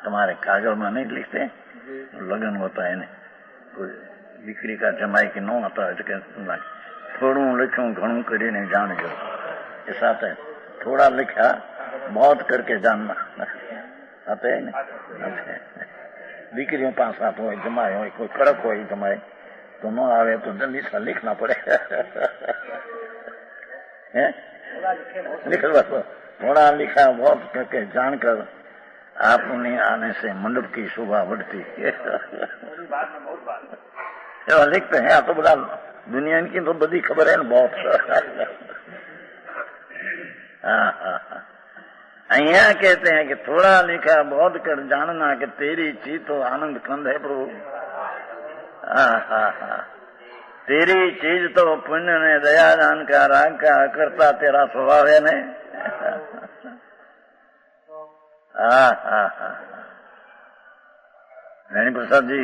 Speaker 2: तुम्हारे कागज में नहीं लिखते लगन होता है ने कोई दीकरी का जमाई की नो होता है थोड़ू लिखूं घणू करी नहीं जान जो ऐसा है थोड़ा लिखा बहुत करके जानना आते है दीकरियों पास हाथ हो जमाए हो कोई कड़क हो जमाए तो न आवे तो जल्दी सा लिखना पड़े। लिख बस थोड़ा लिखा बहुत करके जानकर आप उन्हें आने से मंडप की शोभा बढ़ती है। लिखते हैं तो बड़ा दुनिया की तो बड़ी खबर है ना बहुत। अहिया कहते हैं कि थोड़ा लिखा बहुत कर जानना कि तेरी चीज तो आनंद कंद है प्रभु। तेरी चीज तो पुण्य ने दया दान का राग का करता तेरा स्वभाव है ने। रानी प्रसाद जी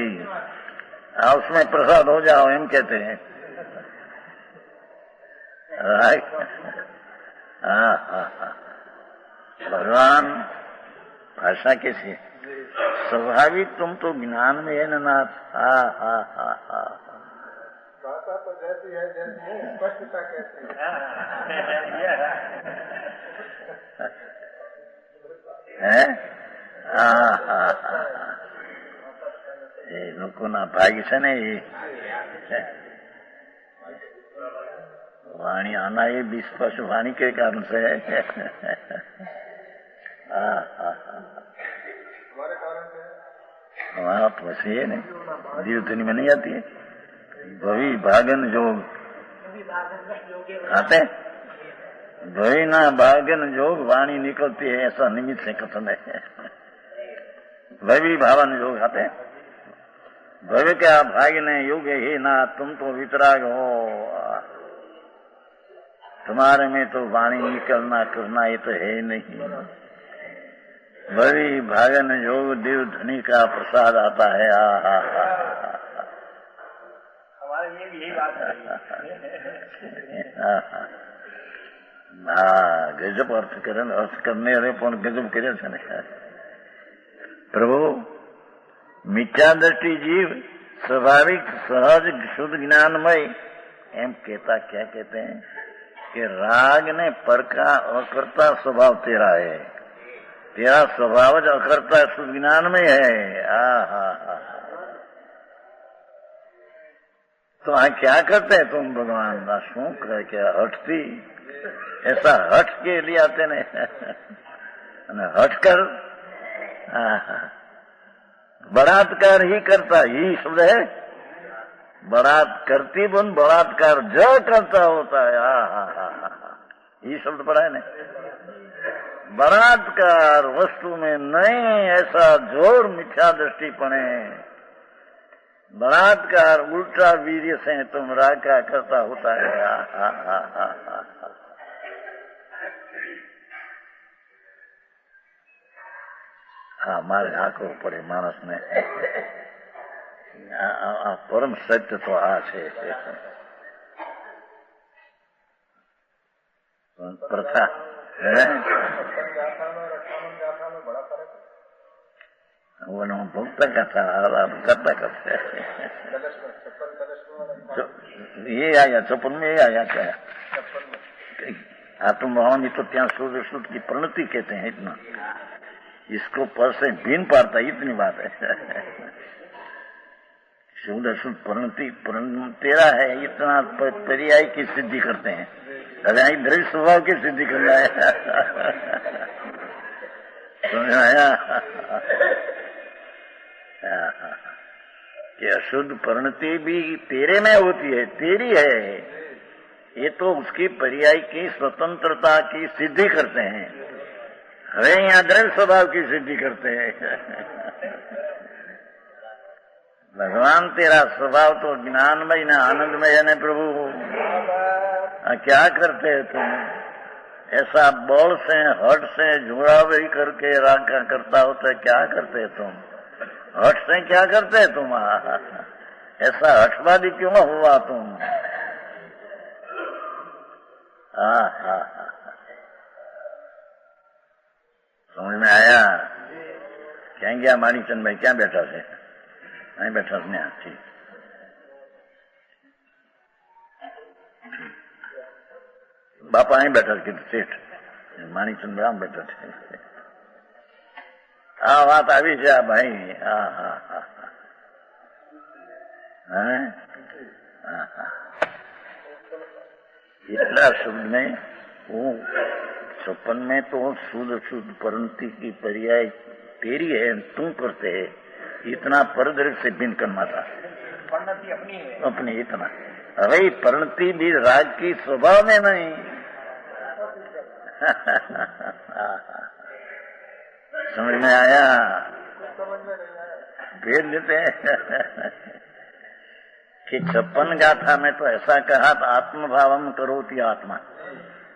Speaker 2: उसमें प्रसाद हो जाओ एम कहते हैं। भगवान भाषा कैसी स्वाभाविक तुम तो ज्ञान में है नाथ।
Speaker 3: भाषा तो जैसी है जैसी स्पष्टता कैसी
Speaker 2: है। લોકો ના ભાગ છે ને એ વાણી આના એ વિશ્વાસ વાણી के कारण से है। हमारा तो वैसे है नहीं जीवधनी में नहीं आती है भवी भागन जोग आते भवी ना भागन जोग वाणी निकलती है ऐसा निमित्त से कथन है। भवी भावन जोग आते भव क्या भाग्य युग ही ना, तुम तो वितराग हो। तुम्हारे में तो वाणी निकलना करना ये तो है नहीं। भवी भागन योग देव धनी का प्रसाद आता है।
Speaker 3: हमारे में भी यही बात है।
Speaker 2: गजब अर्थ करने रहे पण गजब करे છે ને प्रभु। मिथ्या दृष्टि जीव स्वाभाविक सहज शुद्ध ज्ञानमय एम कहता क्या कहते हैं कि राग ने परका अकर्ता स्वभाव तेरा है, तेरा स्वभाव ज अकर्ता शुद्ध ज्ञान में है। तो क्या करते हैं तुम भगवान ना शू करे क्या हटती ऐसा हट के लिए आते ने हट कर बलात्कार ही करता ही शब्द है। करती बन बलात्कार जो करता होता है। ये शब्द पढ़ा है ना। बलात्कार वस्तु में नहीं ऐसा जोर मिथ्या दृष्टि पड़े। बलात्कार उल्टा वीर्य से तुम राग का करता होता है। मारे आंखों पड़े मानस ने परम सत्य तो आ छे प्रथा है। वो भक्त कथा करता करते ये आया 56 में ये आया क्या आत्म भावनी तो त्या शुद्ध शुद्ध की प्रणति कहते हैं। इतना इसको पर से भिन्न पारता इतनी बात है। शुद्ध शुद्ध प्रणति तेरा है इतना पर्याय की सिद्धि करते हैं। अरे आई द्रव्य स्वभाव की सिद्धि करना है। समझ आया कि अशुद्ध प्रणति भी तेरे में होती है, तेरी है। ये तो उसकी पर्याय की स्वतंत्रता की सिद्धि करते हैं। अरे यहाँ द्रव्य स्वभाव की सिद्धि करते हैं। भगवान तेरा स्वभाव तो ज्ञानमय न आनंदमय है न प्रभु। क्या करते हैं तुम ऐसा बल से हट से जुड़ावरी करके राग का करता होता है। क्या करते तुम हट से क्या करते तुम ऐसा हटवादी क्यों हुआ तुम। समझ में आया। क्या गया माणिकचंद भाई क्या बैठा थे नहीं बैठा ने ठीक बापा અહીં બેઠા કે શેઠ માણિકચંદ ભાઈ આમ બેઠા છે। આ વાત આવી છે આ ભાઈ। इतना शब्द में वो 56 में तो शुद्ध शुद्ध परंती की पर्याय तेरी है तुम करते है। इतना परद्रव्य से भिन्न करना था अपनी इतना। अरे परिणति भी राग की स्वभाव में नहीं। समझ में आया। भेद देते हैं कि 56 गाथा में तो ऐसा कहा था आत्म भावम करोति आत्मा।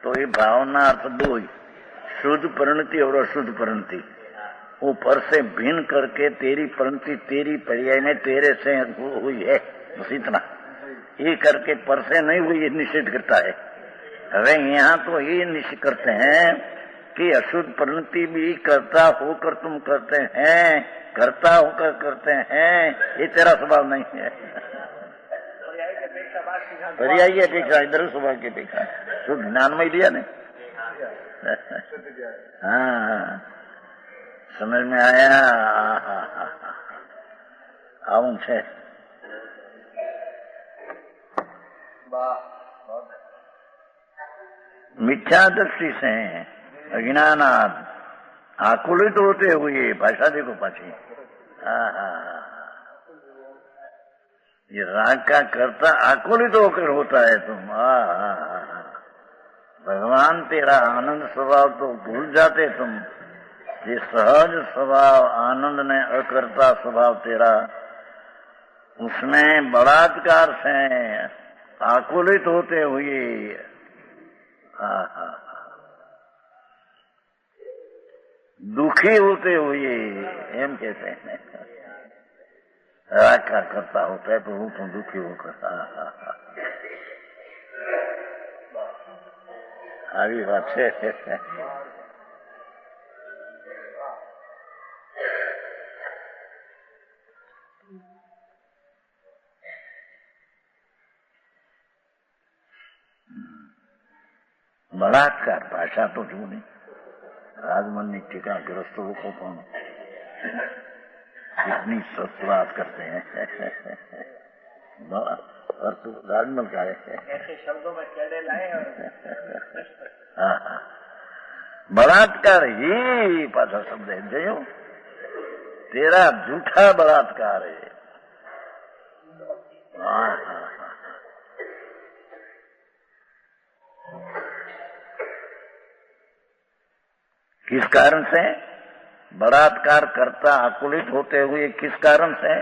Speaker 2: तो ये भावना अर्थ दो ही शुद्ध परिणति और अशुद्ध परिणति। ऊपर से भिन्न करके तेरी परिणति तेरी पर्याय में तेरे से हुई है बस इतना। ये करके पर से नहीं हुई ये निषेध करता है। अरे यहाँ तो ये निश्चय करते हैं कि अशुद्ध परिणति भी करता होकर तुम करते हैं, करता होकर करते हैं। ये तेरा स्वभाव नहीं है। पर्याय अपेक्षा इधर स्वभाव की अपेक्षा शुद्ध ज्ञान में लिया ने। हाँ समझ में आया। आऊं छे मिथ्या दृष्टि से अज्ञानाद आकुलित होते हुए भाषा देखो पाछी। ये राग का कर्ता आकुलित होकर होता है तुम। भगवान तेरा आनंद स्वभाव तो भूल जाते तुम। ये सहज स्वभाव आनंद ने अकर्ता स्वभाव तेरा उसमें बलात्कार से आकुलित होते हुए दुखी होते हुए एम कहते हैं राग करता होता है तो वो तो दुखी होकर આવી વાત છે। બળાત્કાર ભાષા તો જુઓ નહીં, राजमन टीका ग्रस्त को कौन कितनी सख्त बात करते हैं और तू राजमल का है
Speaker 3: ऐसे शब्दों में चढ़े लाए।
Speaker 2: हाँ, बलात्कार ही पाछा शब्द है जो तेरा झूठा बलात्कार है। किस कारण से बलात्कार करता आकुलित होते हुए, किस कारण से?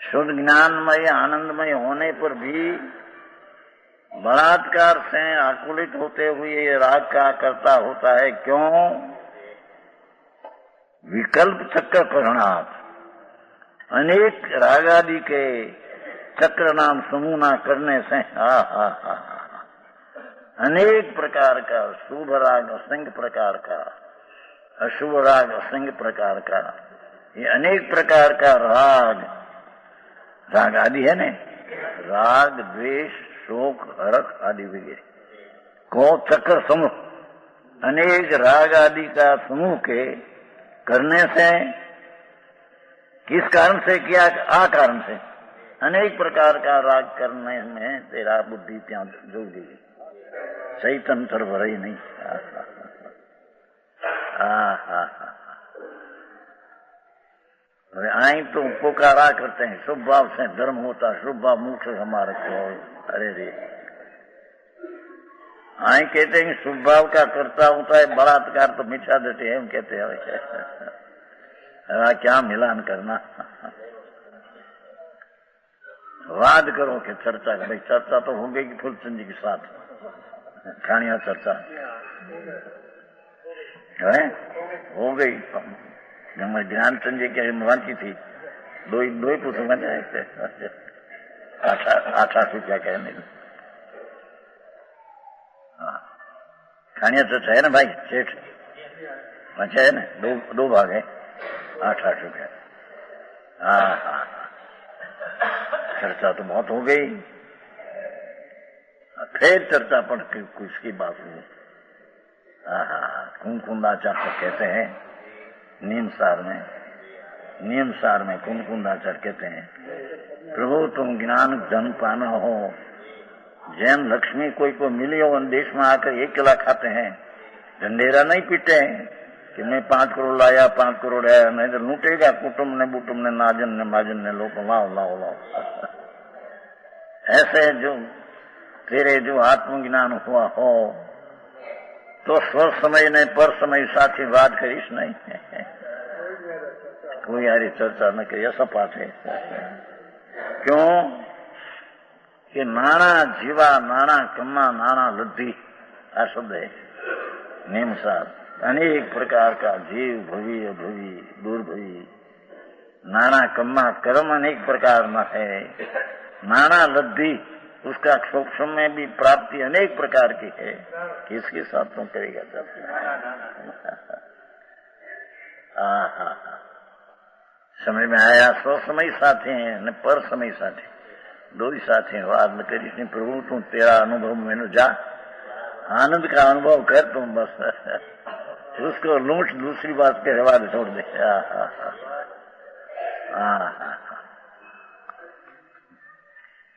Speaker 2: शुद्ध ज्ञानमय आनंदमय होने पर भी बलात्कार से आकुलित होते हुए राग का करता होता है। क्यों? विकल्प चक्र करणार्थ अनेक राग आदि के चक्र नाम समूह न करने से अनेक प्रकार का शुभ राग असंख्य प्रकार का, अशुभ राग असंख्य प्रकार का, ये अनेक प्रकार का राग आदि है ने, राग द्वेष शोक हरख आदि वगैरह को चक्र समूह, अनेक राग आदि का समूह के करने से किस कारण से किया? आ कारण से अनेक प्रकार का राग करने में तेरा बुद्धि ત્યાં जुड़ गई, सही तंत्र भरई नहीं। आई तो पुकारा करते हैं शुभ भाव से धर्म होता, शुभ भाव मुख हमारे को। अरे रे, आई कहते हैं शुभ भाव का करता होता है, बलात्कार तो मिटा देते हैं, हम कहते हैं क्या मिलान करना। वाद करो कि चर्चा, भाई चर्चा तो हो गई फूलचंद जी के साथ, खानिया चर्चा है हो गई। हमारे ज्ञानचंद जी की वांची थी, दो ही पुस्तक में 8 रुपया कहने। खानिया चर्चा है ना भाई, सेठ अच्छा है ना, दो भाग है, 8 रुपया। हाँ, चर्चा तो बहुत हो गई, फिर चर्चा पर कुछ की बात हुई। कुंकुंदाचार तो कहते हैं नियम सार में कुंकुंदाचार कहते हैं, प्रभु तुम ज्ञान धन पाना हो, जैन लक्ष्मी कोई को मिली हो देश में आकर 1 किला खाते हैं, ढंडेरा नहीं पीते हैं कि मैं 5 करोड़ लाया 5 करोड़ है, नहीं तो लूटेगा कुटुंब ने बुटुंब ने नाजन ने माजन ने लोग लाओ लाओ लाओ। ऐसे जो तेरे जो आत्मज्ञान हुआ हो तो स्वर समय ने पर समय साथी बात करीश नहीं, कोई यारी चर्चा न करी, ऐसा पाठ है। क्यों कि नाना जीवा नाना कम्मा नाना लद्दी आ शब्द है नियमसार, अनेक प्रकार का जीव भवी अभवी दुर्भवी, नाना कम्मा कर्म अनेक प्रकार न है, नाना लद्दी उसका सूक्ष्म में भी प्राप्ति अनेक प्रकार की है, किसके साथ तो करेगा सब। समझ में आया? स्व समय साथे हैं न पर समय साथे, दो ही साथे हैं। वाद न करीश नहीं, प्रभु तू तेरा अनुभव में जा, आनंद का अनुभव कर तुम, बस उसको लूट दूसरी बात के रवाज छोड़ दे।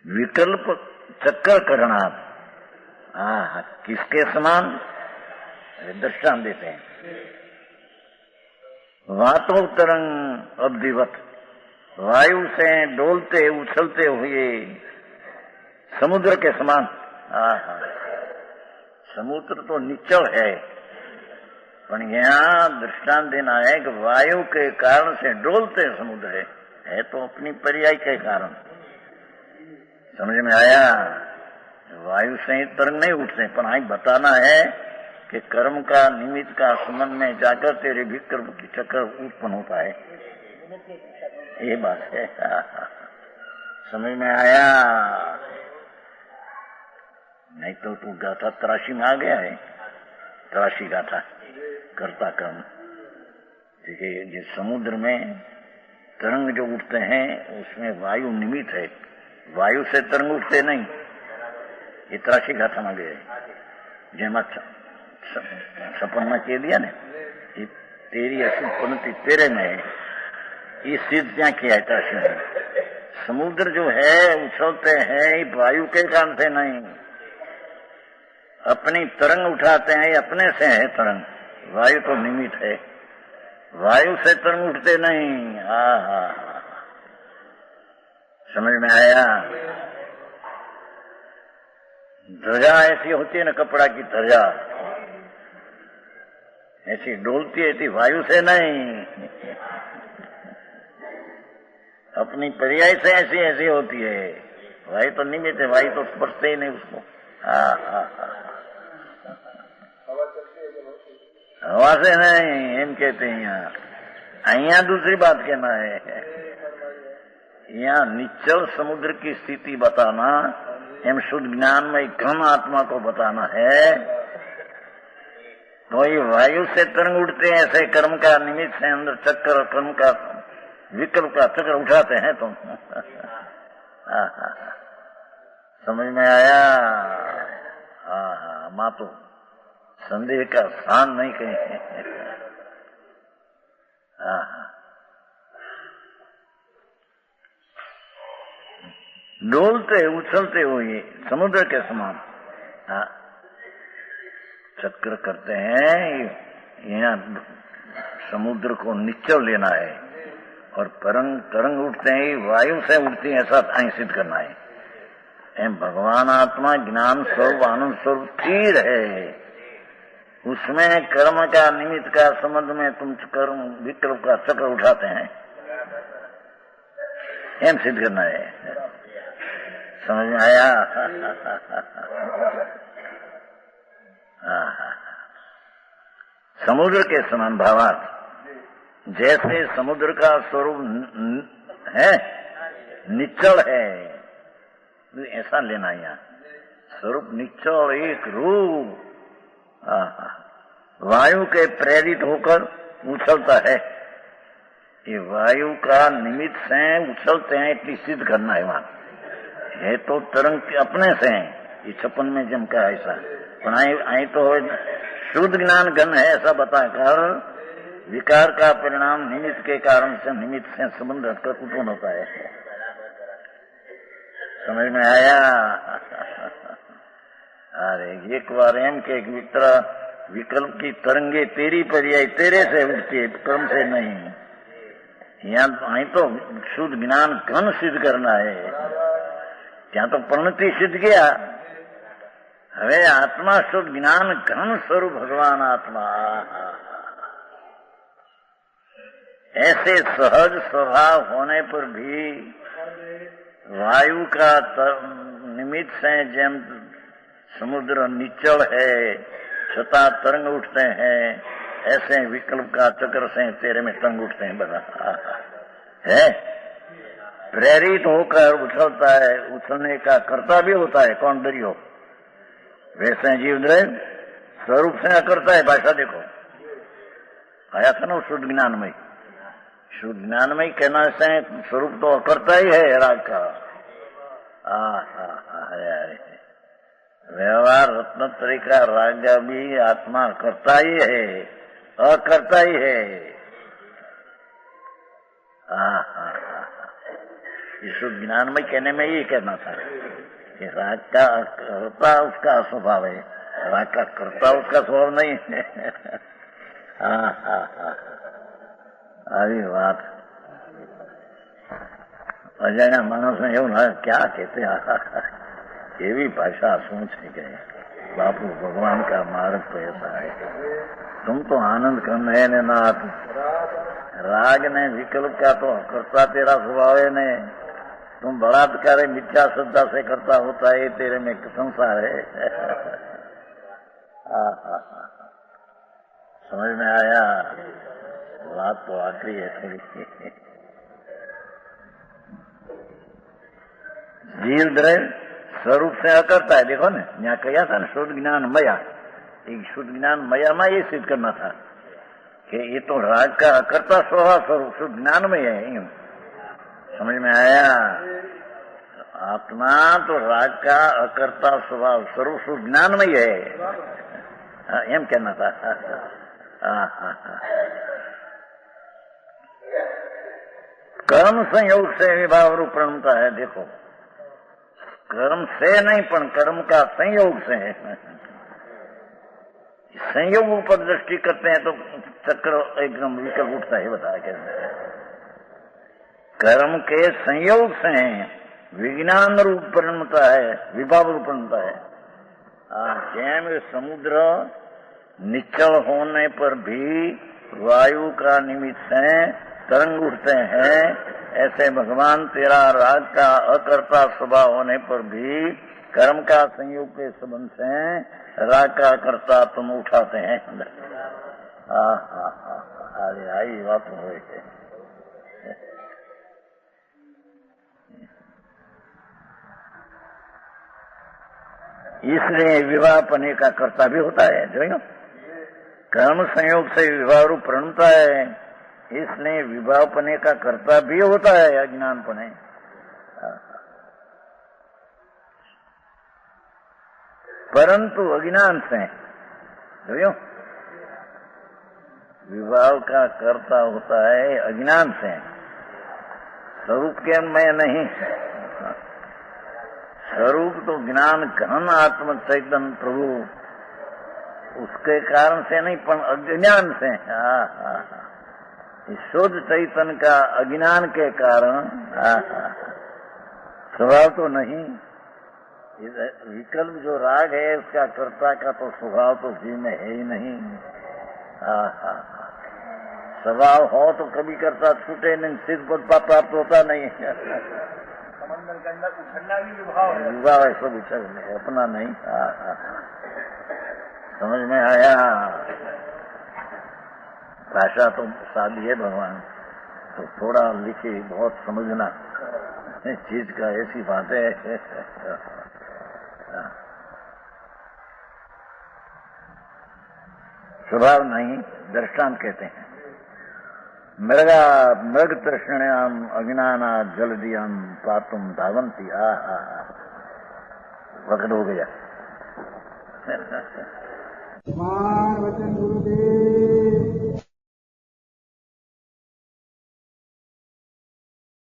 Speaker 2: विकल्प चक्कर करना किसके समान? दृष्टांत देते हैं, वातो तरंग अब्धिवत, वायु से डोलते उछलते हुए समुद्र के समान। समुद्र तो निश्चल है, पर यहाँ दृष्टांत देना है कि वायु के कारण से डोलते समुद्र है, है तो अपनी पर्याय के कारण। समझ में आया? वायु से ही तरंग नहीं उठते, पर आई बताना है कि कर्म का निमित्त का संबंध में जाकर तेरे भीतर की चक्कर उत्पन्न होता है, ये बात है। समझ में आया? नहीं तो तू गाथा तराशी में आ गया है, तराशी गाथा करता कर्म। देखिए, जिस समुद्र में तरंग जो उठते हैं उसमें वायु निमित्त है, वायु से तरंग उठते नहीं, ये तराशी गाथा में गए। जेमा सपन में कह दिया ने, तेरी अशुपन्नति तेरे में है, ये सिद्ध क्या किया है तराशी में। समुद्र जो है उछलते हैं वायु के कारण से नहीं, अपनी तरंग उठाते हैं, अपने से है तरंग, वायु तो निमित्त है, वायु से तरंग उठते नहीं। समझ में आया? ध्वजा ऐसी होती है ना, कपड़ा की ध्वजा ऐसी डोलती है, थी वायु से नहीं, अपनी पर्याय से ऐसी ऐसी होती है। वायु तो निमित्त है, वायु तो स्पर्शते ही नहीं उसको। हवा से नहीं, एम कहते हैं यहाँ दूसरी बात कहना है। यहाँ निश्चल समुद्र की स्थिति बताना, एम शुद्ध ज्ञान में घन आत्मा को बताना है। तो ये वायु से तरंग उठते हैं, ऐसे कर्म का निमित्त से अंदर चक्कर, कर्म का विकल्प का चक्कर उठाते हैं तुम। समझ में आया? माँ तो संदेह का स्थान नहीं कहीं। डोलते उछलते हुए समुद्र के समान चक्कर करते हैं। यहाँ समुद्र को निश्चल लेना है और तरंग उठते हैं, वायु से उठती है, ऐसा सिद्ध करना है। भगवान आत्मा ज्ञान स्वरूप आनंद स्वरूप स्थिर है, उसमें कर्म का निमित्त का संबंध में तुम कर्म विकल्प का चक्र उठाते हैं, एम सिद्ध करना है। समझ में आया? समुद्र के समान भावार्थ, जैसे समुद्र का स्वरूप है निश्चल है, ऐसा लेना यहाँ स्वरूप निश्चल एक रूप वायु के प्रेरित होकर उछलता है। ये वायु का निमित्त से उछलते हैं, इतनी सिद्ध करना है। वहां है तो तरंग अपने से है, ये 56 में जमका ऐसा, आई तो शुद्ध ज्ञान घन है, ऐसा बताकर विकार का परिणाम निमित्त के कारण से, निमित्त से संबंध हटकर उत्पन्न होता है। समझ में आया? अरे एक बार एम के एक मित्र विकल्प की तरंगे तेरी पर्याय तेरे से उठती है, कर्म से नहीं। यहाँ तो शुद्ध ज्ञान घन सिद्ध करना है, ત્યાં તો પરિણતિ સિદ્ધ ગયા। હવે આત્મા શુદ્ધ જ્ઞાન ઘન स्वरूप भगवान आत्मा, ऐसे सहज स्वभाव होने पर भी वायु का निमित्त से जैम समुद्र निश्चल है, छता तरंग उठते हैं, ऐसे विकल्प का चक्र से तेरे में तरंग उठते हैं। बता है प्रेरित होकर उछलता है, उछलने का कर्ता भी होता है। कौन दरियो? वैसे जीव द्रव्य स्वरूप से करता है। भाषा देखो, आया था ना शुद्ध ज्ञानमय, शुद्ध ज्ञानमय कहना से स्वरूप तो करता ही है राग का। व्यवहार रत्न तरीका राग भी आत्मा करता ही है, अकर्ता ही है। शुद्ध ज्ञानमय कहने में ये कहना था कि राग का कर्ता उसका स्वभाव है, राग का कर्ता उसका स्वभाव नहीं है। આવી વાત અજાણ્યા માણસને એવું ના क्या कहते એવી भाषा શું છે કે बापू भगवान का मार्ग तो ऐसा है, तुम तो आनंद करने है नाथ राग ने विकल्प का तो करता तेरा स्वभाव है ने, तुम बलात्कार मिथ्या श्रद्धा से करता होता है, तेरे में संसार है। समझ में आया? बात तो आखिरी है थोड़ी। जीव द्रव्य स्वरूप से अकरता है। देखो ना, यहाँ कहा था ना शुद्ध ज्ञान मया, एक शुद्ध ज्ञान मया में ये सिद्ध करना था कि ये तो राग का अकर्ता स्वभाव स्वरूप शुद्ध ज्ञान में है। यूं समझ में आया? आत्मा तो राग का अकर्ता स्वभाव स्वरूप शुद्ध ज्ञान में है, एम कहना था। कर्म संयोग से विभाव रूप प्रणता है। देखो, कर्म से नहीं पण कर्म का संयोग से है। संयोग पर दृष्टि करते हैं तो चक्र एकदम विकल्प उठता है। बताया कैसे? कर्म के संयोग से विज्ञान रूप परिणमता है, विभाव रूप परिणमता है। जैम समुद्र निश्चल होने पर भी वायु का निमित्त से तरंग उठते हैं, ऐसे भगवान तेरा राग का अकर्ता स्वभाव होने पर भी कर्म का संयोग के संबंध से राग का कर्ता तुम उठाते हैं। अरे आई बात हो है। इसलिए विवाह पने का कर्ता भी होता है। जो कर्म संयोग से विवाह रूप प्रणता है, इसलिए विवाह पने का कर्ता भी होता है अज्ञान पने। परंतु अज्ञान से जो विवाह का कर्ता होता है अज्ञान से, स्वरूप के मैं नहीं। स्वरूप तो ज्ञान घन आत्म चैतन्य प्रभु, उसके कारण से नहीं पण अज्ञान से। शुद्ध चैतन्य का अज्ञान के कारण स्वभाव तो नहीं। विकल्प जो राग है उसका कर्ता का तो स्वभाव तो जीव में है ही नहीं। स्वभाव हो तो कभी कर्ता छूटे नहीं, सिद्ध पद प्राप्त होता नहीं।
Speaker 3: समंदर के अंदर उछलना भी
Speaker 2: विवाह है, सब उछल अपना नहीं। समझ में आया? भाषा तो सादी है भगवान, तो थोड़ा लिखी बहुत समझना चीज का ऐसी बात है। स्वभाव नहीं, दृष्टांत कहते हैं। मृग तृष्ण्याम अज्ञाना जलदियम पातुम धावंती। वक्त हो गया।
Speaker 3: वचन गुरुदेव।